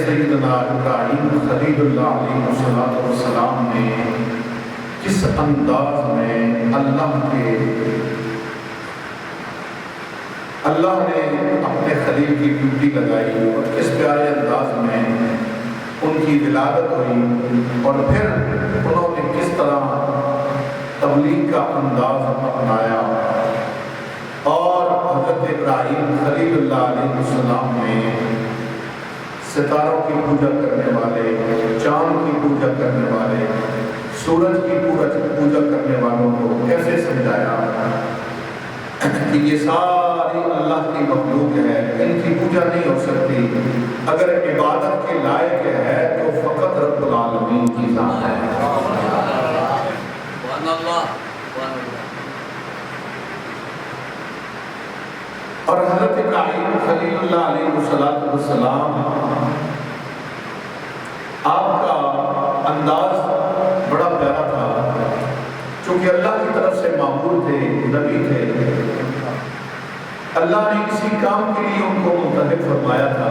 سیدنا ابراہیم خلیل اللہ علیہ السلام نے کس انداز میں اللہ نے اپنے خلیل کی ڈیوٹی لگائی اور کس پیارے انداز میں ان کی ولادت ہوئی، اور پھر انہوں نے کس طرح تبلیغ کا انداز اپنایا، اور حضرت ابراہیم خلیل اللہ علیہ السلام نے ستاروں کی پوجا کرنے والے، چاند کی پوجا کرنے والے، سورج کی پوجا کرنے والوں کو کیسے سمجھایا کہ یہ ساری اللہ کی مخلوق ہے، ان کی پوجا نہیں ہو سکتی، اگر عبادت کے لائق ہے تو فقط رب العالمین کی ذات ہے۔ اور حضرت ابراہیم خلیل اللہ علیہ السلام آپ کا انداز بڑا پیارا تھا، چونکہ اللہ کی طرف سے معمول تھے، نبی تھے، اللہ نے اسی کام کے لیے ان کو منتخب فرمایا تھا،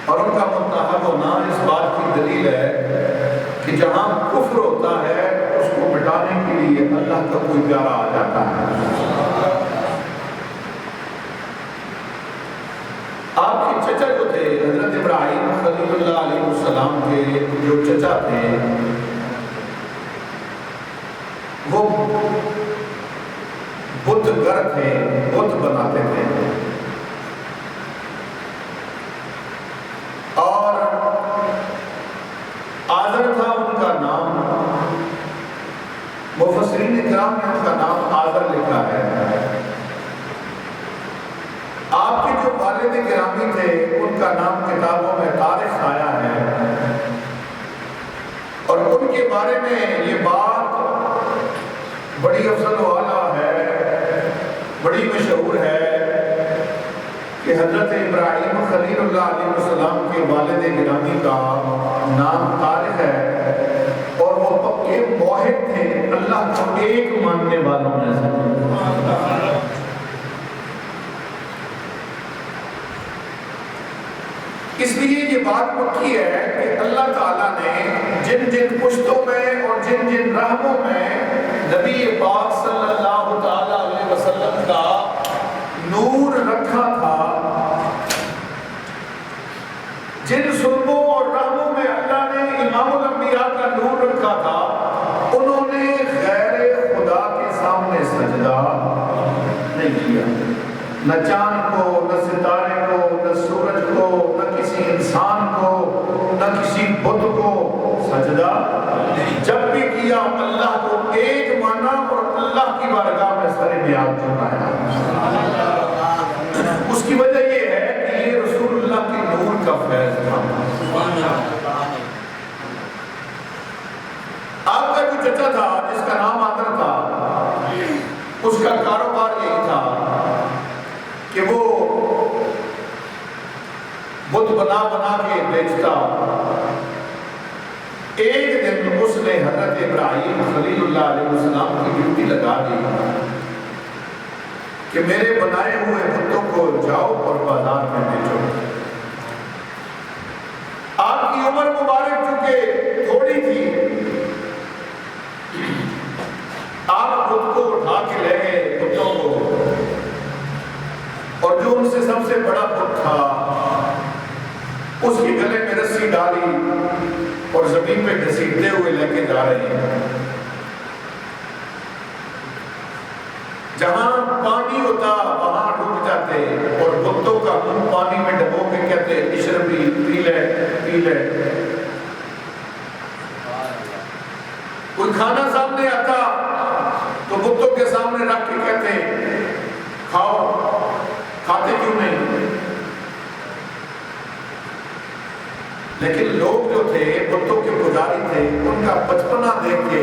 اور ان کا منتخب ہونا اس بات کی دلیل ہے کہ جہاں کفر ہوتا ہے اس کو مٹانے کے لیے اللہ کا کوئی پیارا آ جاتا ہے۔ آپ کے چچا جو تھے حضرت ابراہیم خلیل اللہ علیہ السلام کے جو چچا تھے وہ بت گر تھے، بت بناتے تھے، اور آذر تھا ان کا نام، مفسرین کرام نے ان کا نام آذر لکھا ہے۔ آپ کے جو والد گرامی تھے ان کا نام کتابوں میں تاریخ آیا ہے، اور ان کے بارے میں یہ بات بڑی افضل و اعلیٰ ہے، بڑی مشہور ہے کہ حضرت ابراہیم خلیل اللہ علیہ السلام کے والد گرامی کا نام طارق ہے، اور وہ پکے موحد تھے، اللہ کو ایک ماننے والوں میں سے۔ اس لیے یہ بات پکی ہے کہ اللہ تعالیٰ نے جن جن پشتوں میں اور جن جن رحموں میں نبی پاک صلی اللہ تعالیٰ علیہ وسلم کا نور رکھا تھا، جن سلبوں اور رحموں میں اللہ نے امام الانبیاء کا نور رکھا تھا، انہوں نے غیر خدا کے سامنے سجدہ نہیں کیا، نہ چاند کو، نہ ستارے کو، نہ سورج کو، نہ کسی انسان کو، نہ کسی بت کو سجدہ جب بھی کیا اللہ کو ایک مانا اور اللہ کی بارگاہ میں سر نیاز جھکایا۔ اس کی وجہ یہ ہے کہ یہ رسول اللہ کی نور کا فیض تھا۔ آپ کا جو چچا تھا جس کا نام آدر تھا، اس کا کاروبار یہی تھا کہ وہ بت بنا بنا کے بیچتا۔ ایک دن اس نے حضرت ابراہیم خلیل اللہ علیہ السلام کی ڈیوٹی لگا دی کہ میرے بنائے ہوئے بتوں کو جاؤ اور بازار میں بیچو۔ آپ کی عمر مبارک چونکہ تھوڑی تھی، آپ بت کو اٹھا کے لے گئے بتوں کو، اور جو ان سے سب سے بڑا بت تھا اس کے گلے میں رسی ڈالی اور زمین پہ گھسیٹتے ہوئے لے کے جا رہے ہیں۔ جہاں پانی ہوتا وہاں ڈوب جاتے، اور بتوں کا منہ پانی میں ڈبو کے کہتے اشربی، پی لے پی لے۔ کوئی کھانا سامنے آتا تو بتوں کے سامنے رکھ کے کہتے کھاؤ، کھاتے کیوں نہیں؟ لیکن لوگ جو تھے بتوں کے پجاری تھے، ان کا بچپنا دیکھ کے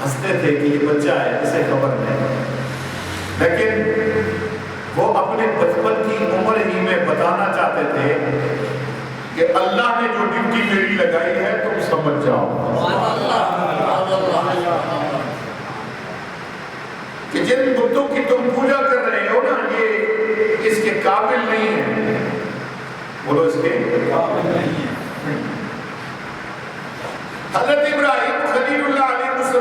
ہنستے تھے کہ یہ بچہ ہے، اسے خبر نہیں، لیکن وہ اپنے بچپن کی عمر ہی میں بتانا چاہتے تھے کہ اللہ نے جو ڈیوٹی میری لگائی ہے تم سمجھ جاؤ کہ جن بتوں کی تم پوجا کر رہے ہو نا، یہ اس کے قابل نہیں ہے، بولو اس کے قابل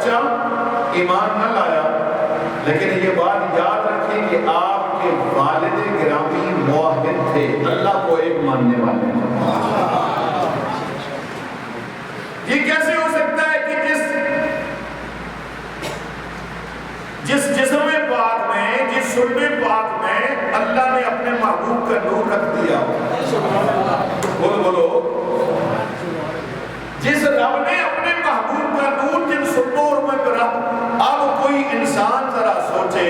بچہ ایمان نہ لایا، لیکن یہ بات یاد رکھیں کہ آپ کے والد گرامی موحد تھے، اللہ کو ایک ماننے والے تھے۔ یہ کیسے ہو سکتا ہے کہ جس جسم پاک میں، جس صلب پاک میں اللہ نے اپنے محبوب کا نور رکھ دیا، بولو جس رب نے اپنے محبوب کا نور جن صلبوں میں رکھ، اب کوئی انسان ذرا سوچے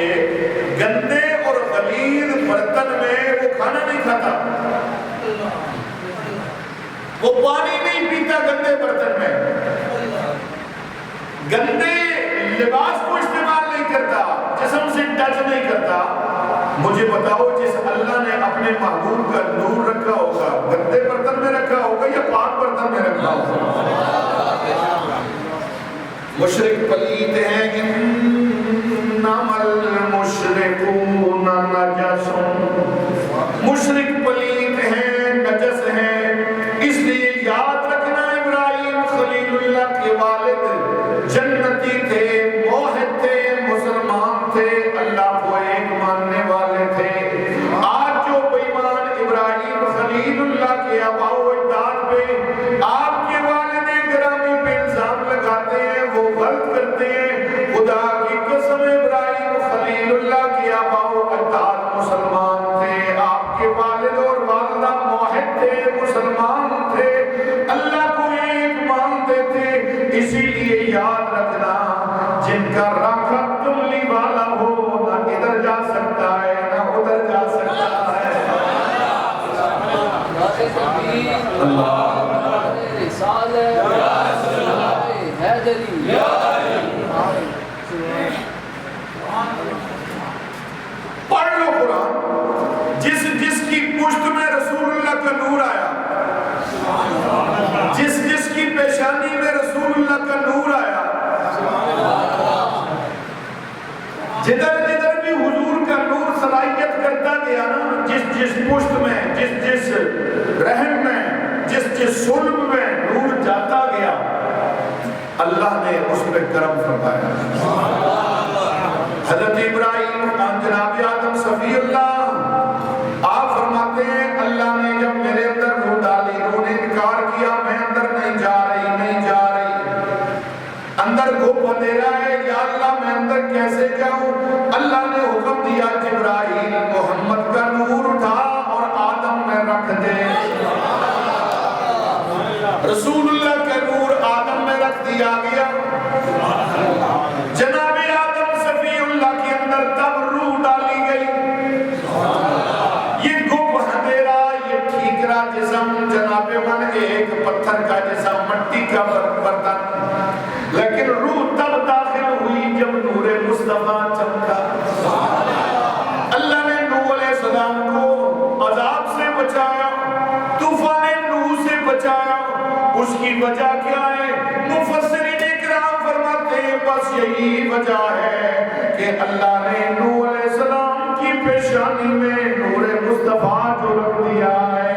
گندے اور غلیظ برتن میں وہ کھانا نہیں کھاتا، وہ پانی نہیں پیتا گندے برتن میں، گندے لباس کو استعمال نہیں کرتا، جسم سے ٹچ نہیں کرتا۔ مجھے بتاؤ جس اللہ نے اپنے محبوب کا نور رکھا ہوگا گندے برتن میں رکھا ہوگا یا پاک برتن میں رکھا ہوگا؟ مشرک پلیت ہیں، انما المشرکون نجس، مشرک پلیت ہیں، نجس ہیں۔ اس لیے یاد رکھنا ابراہیم خلیل اللہ کے والد جنتی تھے، موحد تھے، مسلمان تھے، اللہ کو ایک ماننے والے تھے۔ آج جو بے ایمان ابراہیم خلیل اللہ کے آباء و اجداد پہ آپ کے والد گرامی پہ الزام لگاتے ہیں، وہ غلط کرتے ہیں۔ خدا کی قسم ابراہیم خلیل اللہ کے آباء و اجداد مسلمان تھے، آپ کے والد اور والدہ موحد تھے، مسلمان تھے، اللہ کو ایک مانتے تھے۔ اسی لیے یاد رکھنا جن کا رکھا کملی والا ہو نہ ادھر جا سکتا ہے نہ ادھر جا سکتا ہے۔ پڑھ لو قرآن، جس کی پشت میں رسول اللہ کا نور آیا، جس کی پیشانی میں رسول اللہ کا نور آیا، جدھر بھی حضور کا نور صلاحیت کرتا گیا نا، جس پشت میں، جس رحم میں، جس صلب میں نور جاتا گیا، اللہ نے اس پہ کرم فرمایا۔ حضرت ابراہیم جناب آدم صفی اللہ، آپ فرماتے ہیں اللہ نے جب میرے اندر روح ڈالی، روح نے انکار کیا، میں اندر نہیں جا رہی، اندر گھپ اندھیرا ہے، یا اللہ میں اندر کیسے جاؤں؟ اللہ نے حکم دیا جبرائیل محمد کا نور اٹھا اور آدم میں رکھ دے۔ رسول اللہ کا نور آدم میں رکھ دیا گیا، جناب آدم صفی اللہ کے اندر تب روح ڈالی گئی۔ یہ گھپ اندھیرا، یہ ٹھیکرا جسم، جناب من ایک پتھر کا جسم، مٹی کا برتن، لیکن روح تب داخل ہوئی جب نور مصطفیٰ چمکا۔ اللہ نے نوح علیہ السلام کو عذاب سے بچایا، طوفان نوح سے بچایا۔ اس کی وجہ کیا ہے؟ مفسرین کرام فرماتے ہیں بس یہی وجہ ہے کہ اللہ نے نوح علیہ السلام کی پیشانی میں نور مصطفیٰ جو رکھ دیا ہے۔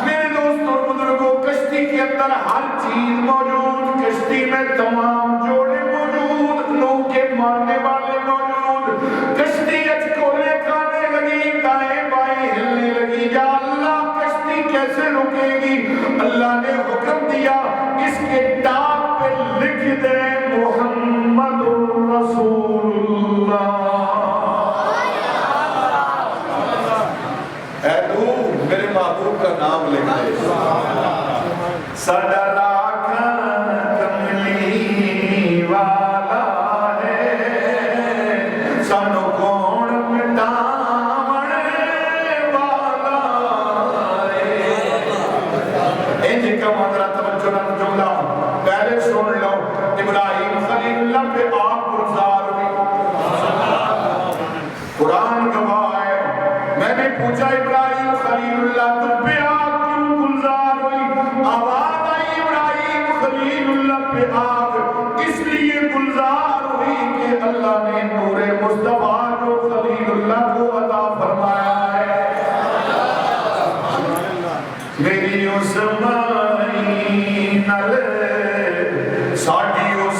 میرے دوستوں بزرگوں، کشتی کے اندر ہر چیز موجود، کشتی میں تمام جوڑے موجود، نوح کے ماننے والے موجود، کشتی اچکولے کھانے لگی، دائیں بائیں ہلنے لگی، یا اللہ کشتی کیسے رکے گی؟ اللہ نے حکم دیا اس کے ٹاپ پہ لکھ دے محمد رسول اللہ۔ اے نوح میرے محبوب کا نام لکھ دے۔ ساڈا راکھا کملی والا ہے، سانو کون مٹاون والا ہے۔ انج کا مدرہ توجہ نہ جملہ پہلے سن لو۔ ابراہیم خلیل اللہ پہ آپ گلزار ہوئی، قرآن گواہ ہے۔ میں نے پوچھا ابراہیم خلیل اللہ تم پہ آگ کیوں گلزار ہوئی؟ آواز آئی ابراہیم خلیل اللہ پہ آگ اس لیے گلزار ہوئی کہ اللہ نے نور مصطفیٰ جو خلیل اللہ کو عطا فرمایا ہے۔ میری اس مائی نل ساڑی اس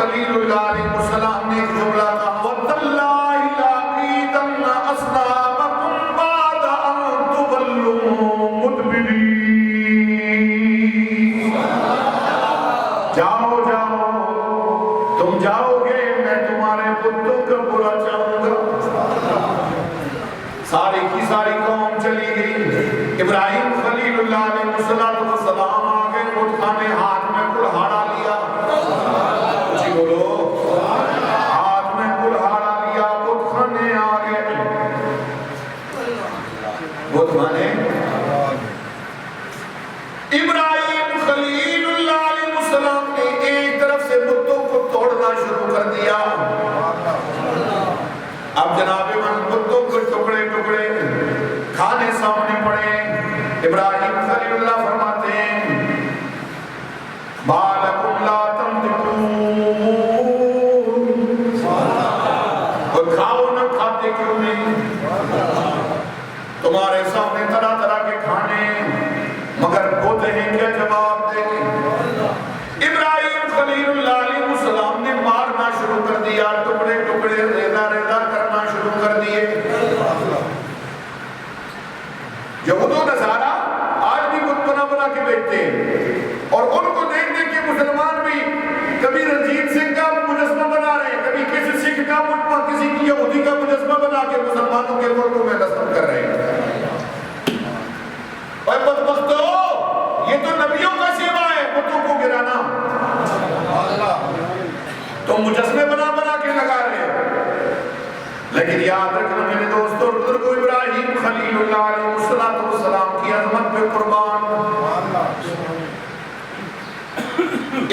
خلیل اللہ علیہ السلام نے ایک جملہ کہا وَتَاللَّهِ لَأَكِيدَنَّ أَصْنَامَكُمْ بَعْدَ أَن تُوَلُّوا مُدْبِرِينَ جاؤ جاؤ تم جاؤ گے میں تمہارے بتوں کا برا چاہوں گا. ساری کی ساری قوم چلی گئی. ابراہیم خلیل اللہ علیہ السلام آگے بت خانے ہاتھ میں کلہاڑا لیا. جی بولو ہاتھ میں کلہاڑا لیا بت خانے آگے بت خانے. ابراہیم خلیل اللہ علیہ السلام نے ایک طرف سے بتوں کو توڑنا شروع کر دیا. اب جناب من بتوں کو ٹکڑے ٹکڑے کھانے سامنے پڑے. ابراہیم خلیل اللہ فرماتے ہیں بالکم لا تنطقون اور کھاؤ نہ کھاتے کیوں نہیں؟ تمہارے سامنے طرح طرح کے کھانے مگر بت ہیں کیا جواب دیں؟ ابراہیم خلیل اللہ علیہ السلام نے مارنا شروع کر دیا. ٹکڑے ٹکڑے ریزہ ریزہ کرنا شروع کر دیے. یہود و نصارہ آج بھی بت بنا بنا کے بیٹھتے ہیں اور ان کو دیکھتے کہ مسلمان بھی کبھی رنجیت سنگھ کا مجسمہ بنا رہے ہیں, کبھی کسی سکھ کا کسی یہودی کا مجسمہ بنا کے مسلمانوں کے ملکوں میں نصب کر رہے ہیں. اور بدبختو یہ تو نبیوں کا سیوا ہے بتوں کو گرانا. تو مجسمے بنا بنا کے لگا رہے ہیں. لیکن یاد رکھنا میرے دوستو بزرگو ابراہیم خلیل اللہ علیہ السلام کی عظمت پہ قربان.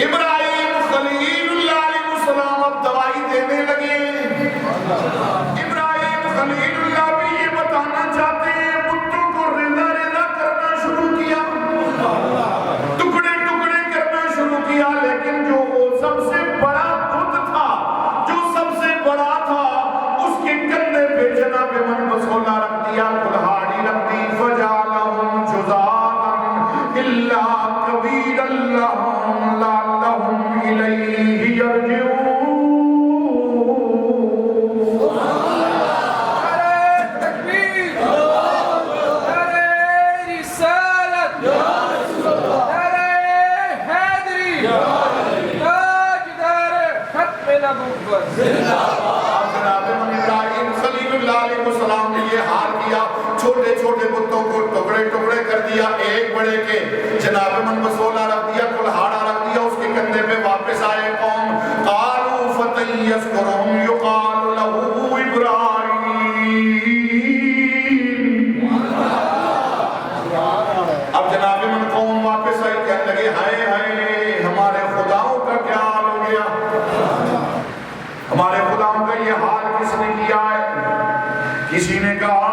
ابراہیم خلیل اللہ علیہ السلام اب دوائی دینے لگے. ابراہیم خلیل اللہ بھی یہ بتانا چاہتے ہیں بتوں کو ریزہ ریزہ کرنا شروع کیا, ٹکڑے ٹکڑے کرنا شروع کیا. لیکن جو وہ سب سے بڑا بت تھا, جو سب سے بڑا تھا, اس کے کندھے پہ جناب من بسولہ رکھ دیا, کلہاڑی رکھ دی. فَجَعَلَهُمْ جُذَاذًا إِلَّا كَبِيرًا لَهُمْ لَعَلَّهُمْ إِلَيْهِ يَرْجِعُونَ. نعرہ تکبیر, نعرہ رسالت, نعرہ حیدری, تاجدار ختم نبوت. ابراہیم خلیل اللہ علیہ السلام نے یہ حال کیا, چھوٹے چھوٹے بتوں کو ٹکڑے ٹکڑے کر دیا. ایک بڑے کے جناب من بسولہ رکھ دیا, کلہاڑا رکھ دیا. اس کے کندھے پہ واپس آئے قوم. قالوا فتى يذكرهم يقال له ابراہیم. اب جناب من قوم واپس آئی, کہنے لگے ہائے ہائے ہمارے خداؤں کا کیا حال ہو گیا, ہمارے خداؤں کا یہ حال کس نے کیا ہے؟ کسی نے کہا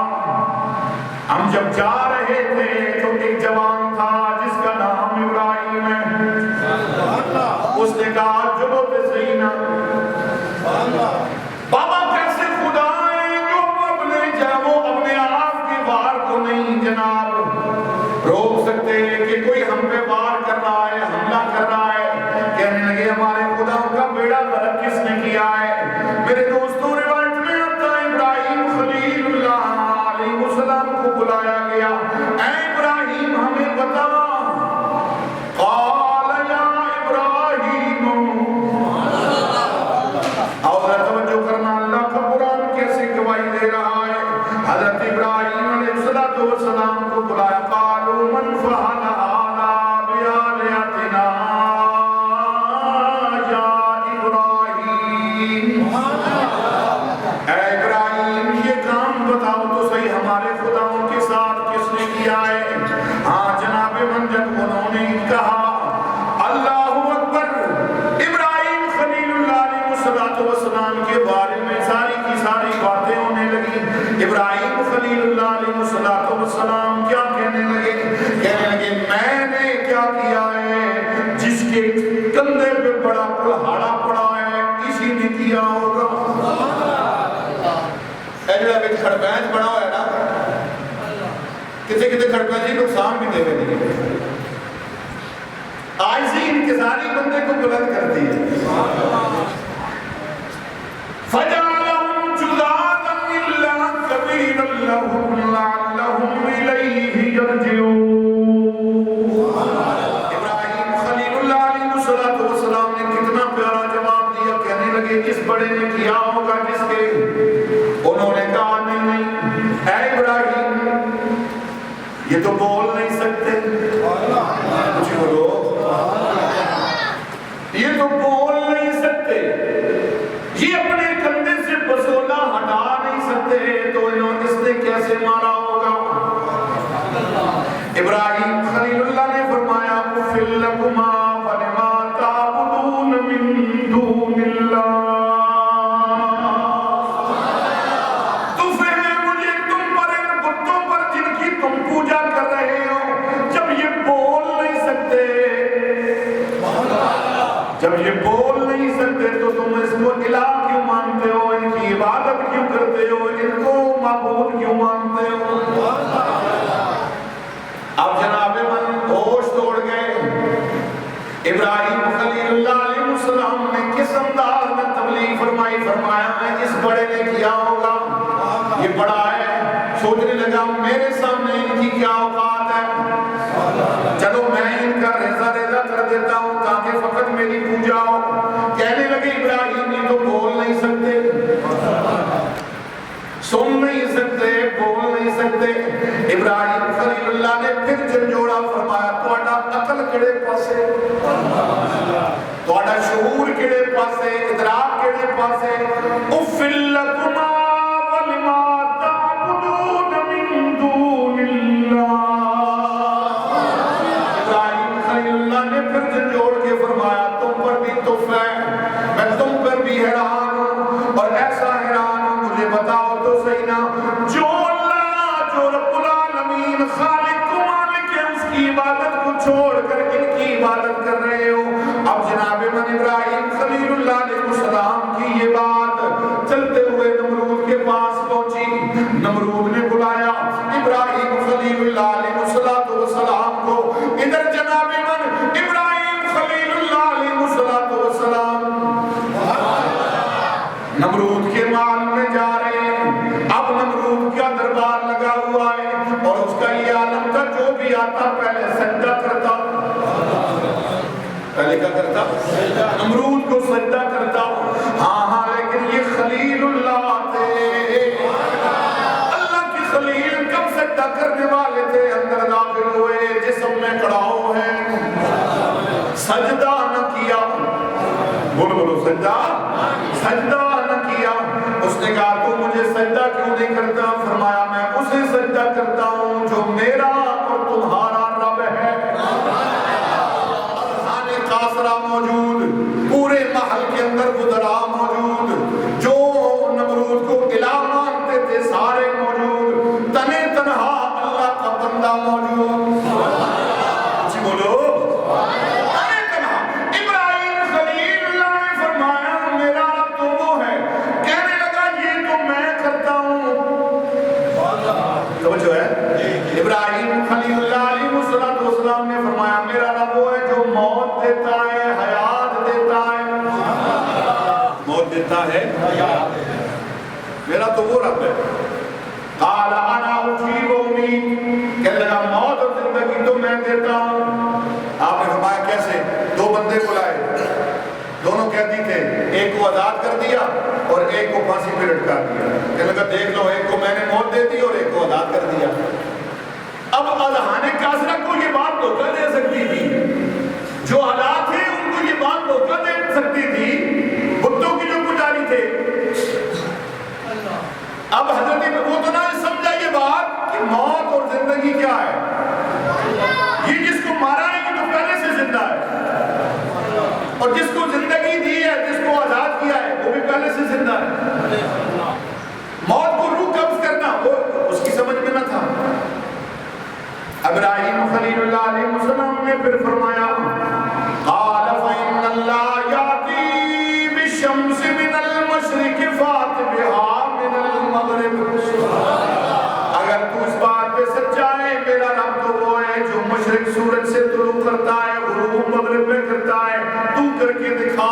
ہم جب جا رہے تھے تو ایک جوان تھا جس کا نام ابراہیم ہے. اس نے کہا چلو تے صحیح نا بابا کیسے خدا ہے جو اپنے آپ کے وار کو نہیں جناب روک سکتے کہ کوئی ہم پہ وار کر رہا ہے, حملہ کر رہا ہے. کہنے لگے ہمارے خداؤں کا بیڑا غرق کس نے کیا ہے؟ میرے دوستوں روایت میں آتا ہے ابراہیم خلیل اللہ علیہ السلام کو بلایا گیا. اے ابراہیم ہمیں بتا. قال یا ابراہیم, اور توجہ کرنا اللہ کا قرآن کیسے گواہی دے رہا ہے. حضرت ابراہیم علیہ السلام کو بلایا. قالوا من فعل هذا بآلهتنا یا ابراہیم. اے ابراہیم یہ کام بتاؤ تو صحیح ہمارے خداؤں کے ساتھ کس نے کیا ہے؟ ہاں جناب من جب انہوں نے کہا اللہ اکبر, ابراہیم خلیل اللہ علیہ السلام کے بارے میں ساری کی ساری باتیں ہونے لگی. ابراہیم خلیل اللہ علیہ السلام کیا کہنے لگے؟ کہنے لگے میں نے کیا کیا ہے, جس کے کندھے پہ بڑا کلہاڑا پڑا ہے اسی نے کیا ہوگا. ایجڑا بیچ کھڑپینچ بڑا ہوا ہے نا, کتے کتے کھڑپینچی نقصان بھی دے گئے نہیں. آج سے انکساری بندے کو بلند کرتی ہے. یہ اس بڑے نے کیا ہوگا جس کے. انہوں نے کہا نہیں اے ابراہیم یہ تو بول نہیں سکتے. کچھ بولو. یہ تو بول نہیں سکتے, یہ اپنے کندھے سے بسولا ہٹا نہیں سکتے, تو انہوں اس نے کیسے مارا ہوگا. ابراہیم خلیل اللہ نے فرمایا اُفِّلْ لَكُمَا وَلِمَا تَعْبُدُونَ مِن دُونِ اللَّهِ. تو پھر مجھے تم پر ان بتوں پر جن کی تم پوجا کر رہے ہو, جب یہ بول نہیں سکتے, جب یہ بول نہیں سکتے تو تم اس کو الہ کیوں مانتے ہو, ان کی عبادت کیوں کرتے ہو, ان کو معبود کیوں مانتے ہو. اب جناب من ہوش توڑ گئے. ابراہیم خلیل اللہ علیہ السلام نے کس انداز میں تبلیغ فرمائی, فرمایا ہے اس بڑے نے کیا ہوگا, یہ بڑا ہے. سوچنے لگا میرے سامنے ان کی کیا اوقات ہے, چلو میں ان کا ریزہ ریزہ کر دیتا ہوں تاکہ فقط میری پوجا ہو. کہنے لگے ابراہیم یہ تو بول نہیں سکتے, سن نہیں سکتے, بول نہیں سکتے. ابراہیم خلیل اللہ نے پھر جھنجھوڑا فرمایا تہاڈا عقل کیڑے پاسے, تہاڈا شعور کیڑے پاسے, ادراک کیڑے پاسے. اُفِّلْ لَكُمَا وَلِمَا تَعْبُدُونَ مِن دُونِ اللَّهِ. ابراہیم خلیل اللہ نے پھر جھنجھوڑ کے فرمایا تم پر بھی تف ہے, میں تم پر بھی حیران ہوں, اور ایسا حیران ہوں مجھے بتاؤ تو صحیح نا, جو اللہ جو رب العالمین خالق کو مالک ہے اس کی عبادت کو چھوڑ کر ان کی عبادت کر رہے ہو. اب جناب من ابراہیم خلیل اللہ علیہ السلام کی یہ بات چلتے ہوئے نمرود کے پاس پہنچی. نمرود نے بلایا ابراہیم خلیل اللہ علیہ السلام کو. ادھر جناب من ابراہیم خلیل اللہ علیہ السلام نمرود کے مال میں جا رہے ہیں. اب نمرود کا دربار لگا ہوا ہے اور اس کا یہ عالم تھا جو بھی آتا پہلے سجدہ کرتا. پہلے کیا کرتا؟ نمرود کو سجدہ کرتا. ہاں ہاں لیکن یہ خلیل اللہ تھے, اللہ کی خلیل کب سجدہ کرنے والے تھے. اندر داخل ہوئے, جسم میں کڑاؤ ہے, سجدہ نہ کیا. بولو بولو سجدہ, سجدہ نہ کیا. اس نے کہا تو مجھے سجدہ کیوں نہیں کرتا. فرمایا میں اسے سجدہ کرتا ہوں جو میرا اور تمہارا رب ہے. خانے قاصرہ موجود, پورے محل کے اندر بدرا موجود, جو نمرود کو الہ مانتے تھے سارے موجود, تنے تنہا اللہ کا بندہ موجود. اچھی بولو. ابراہیم خلیل اللہ علیہ السلام نے فرمایا میرا رب وہ ہے جو موت دیتا ہے, حیات دیتا ہے. موت دیتا ہے, میرا تو وہ رب ہے. قال انا احیی و امیت, کہنے لگا موت اور زندگی تو میں دیتا ہوں. آپ نے فرمایا کیسے؟ دو بندے بلائے, دونوں قیدی تھے, ایک کو آزاد کر دیا اور ایک کو پھانسی پہ لٹکا دیا. کہنے لگا دیکھ لو, ایک کو میں نے موت دے دی اور ایک کو آزاد کر دیا. اب اذہان کاثرہ کو یہ بات دھوکہ دے سکتی تھی, جو حالات ہیں ان کو یہ بات دھوکہ دے سکتی تھی, بتوں کی جو پجاری تھے. اب حضرت وہ تو نہ سمجھا یہ بات کہ موت اور زندگی کیا ہے. یہ جس کو مارا ہے یہ تو پہلے سے زندہ ہے, اور جس کو زندگی دی ہے, جس کو آزاد کیا ہے, وہ بھی پہلے سے زندہ ہے. موت کو روح قبض کرنا وہ اس کی سمجھ میں نہ تھا. ابراہیم خلیل اللہ علیہ السلام نے پھر فرمایا قال فإن اللہ یاتی بالشمس من المشرق فات بها من المغرب. اگر تو اس بات پہ سچا ہے میرا رب تو وہ ہے جو مشرق سورج سے طلوع کرتا ہے, غروب مغرب میں کرتا ہے. تو کر کے دکھا.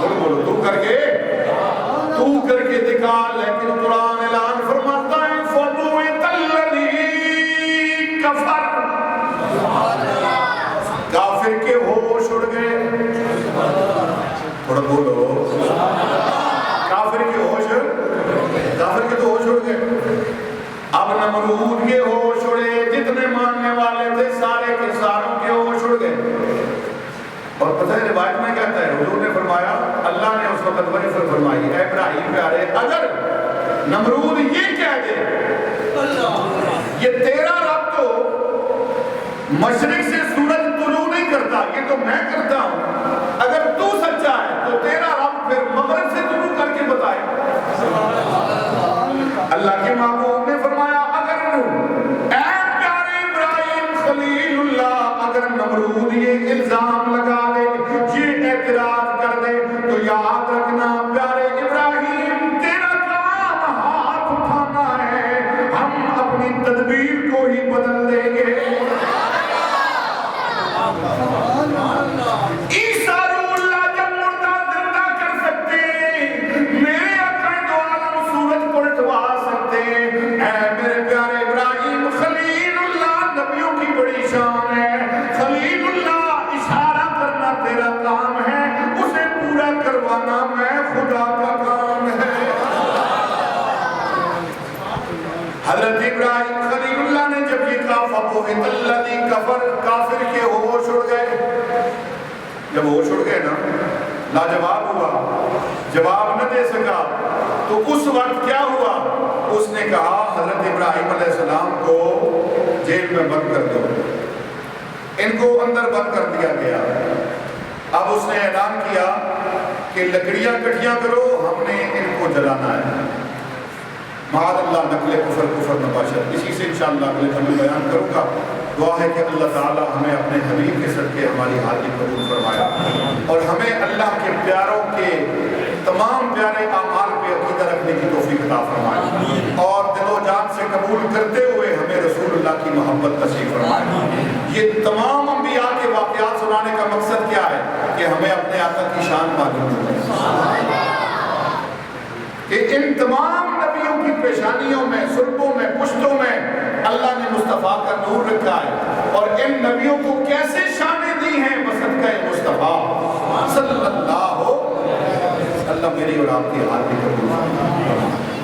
بولو تو کر کے دکھا. لیکن قرآن اعلان فرماتا ہے فَبُوِتَ الَّذِي کفر, کافر کے ہوش اڑ گئے. تھوڑا بولو. کافر کے ہوش تو ہوش اڑ گئے. اب نمرود کے ہوش اڑے, جتنے ماننے والے تھے سارے کے ساروں کے ہوش اڑ گئے. اور پتہ ہے روایت میں کہتا ہے, حضور نے فرمایا, اللہ نے اس وقت وحی فرمائی, اے ابراہیم پیارے, اگر نمرود یہ کہہ دے یہ تیرا رب تو مشرق سے سورج طلوع نہیں کرتا, یہ تو میں کرتا ہوں, اگر تو سچا ہے تو تیرا رب پھر مغرب سے طلوع کر کے بتائے. اللہ کے محبوب نے فرمایا, اگر اے پیارے ابراہیم خلیل اللہ, اگر نمرود یہ الزام لگا دے, یہ اعتراض کر دے, تو یاد رکھنا پیارے ابراہیم, تیرا کام ہاتھ اٹھانا ہے, ہم اپنی تدبیر کو ہی بدل دیں گے. عیسیٰ روح اللہ جب مردہ زندہ کر سکتے, میرے عقائد و عالم سورج پلٹوا سکتے, اے میرے پیارے ابراہیم خلیل اللہ نبیوں کی بڑی شان ہے. خلیل اللہ اشارہ کرنا تیرا کام ہے, اسے پورا کروانا میں خدا کا کام ہے. حضرت ابراہیم خلیل اللہ نے جب یہ کہا فَبُهِتَ الَّذِي كَفَرَ, کافر کے ہوش اڑ گئے. جب ہوش اڑ گئے نا, لاجواب ہوا, جواب نہ دے سکا, تو اس وقت کیا ہوا, اس نے کہا حضرت ابراہیم علیہ السلام کو جیل میں بند کر دو. ان کو اندر بند کر دیا گیا. اب اس نے اعلان کیا کہ لکڑیاں کٹیاں کرو, ہم نے ان کو جلانا ہے. معاذ اللہ نقل کفر نباشر. اسی سے انشاءاللہ اگلے جمعے بیان کروں گا. دعا ہے کہ اللہ تعالی ہمیں اپنے حبیب کے صدقے ہماری حاضری قبول فرمایا, اور ہمیں اللہ کے پیاروں کے تمام پیارے اعمال پہ عقیدہ رکھنے کی توفیق عطا فرمائے, اور دل و جان سے قبول کرتے ہوئے ہمیں رسول اللہ کی محبت نصیب فرمائے. یہ تمام انبیاء کے واقعات سنانے کا مقصد کیا ہے, کہ ہمیں اپنے آقا کی شان معلوم ہو, کہ ان تمام نبیوں کی پیشانیوں میں, سربوں میں, پشتوں میں اللہ نے مصطفیٰ کا نور رکھا ہے, اور ان نبیوں کو کیسے شانیں دی ہیں بصدقہ مصطفیٰ صلی اللہ. اللہ میری اور آپ کی حاضری قبول فرمائے.